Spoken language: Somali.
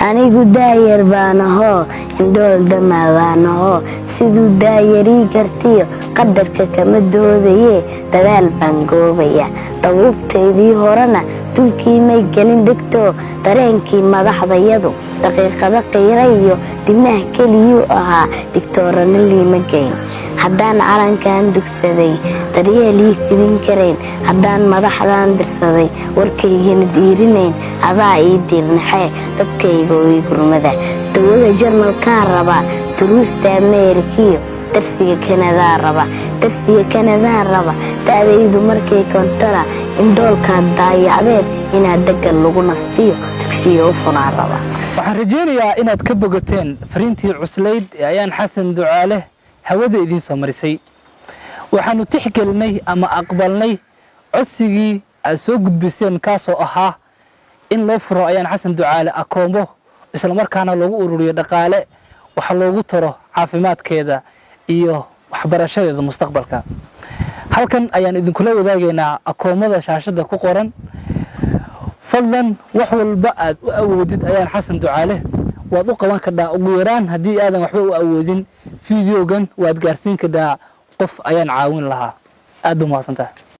anigu daayar baan ahoo indhool dama baan ahoo siduu daayarii gartiyo qadarka kama doodaye dadaal baan goobaya dabuubtaydii horena dulkii may gelin dhigto dareenkii madaxdayadu daqiiqada qiira iyo dimaha keliyuu ahaa digtoorana liima geyn haddaan calankan dugsaday daryeelii fidin karayn haddaan madaxdan dirsaday warkaygana diirinayn adaa ii diirnaxee dadkayga ii gurmada dawlada jarmalkaan rabaa duruusta ameerikiyo darsiga kanadaan raba da'daydu markay kontana indhoolkaad daayacdeed inaad degan lagu nastiyo dugsiyo u funaan raba waxaan rajaynayaa inaad ka bogateen fariintii cuslayd ee ayaan xasan ducaale hawada idiin soo marisay waxaanu tixgelinay ama aqbalnay codsigii aad soo gudbiseen kaasoo ahaa in loo furo ayaan xasan ducaale akoomo isla markaana loogu ururiyo dhaqaale waxa loogu taro caafimaadkeeda iyo waxbarashadeeda mustaqbalka halkan ayaan idinkula wadaagaynaa akoomada shaashada ku qoran fadlan wax walba aad u awoodid ayaan xasan ducaale waad u qaban kartaa ugu yaraan haddii aadan waxba u awoodin fiidiyogan waad gaarsiin kartaa qof ayaan caawin lahaa aad u mahadsantahay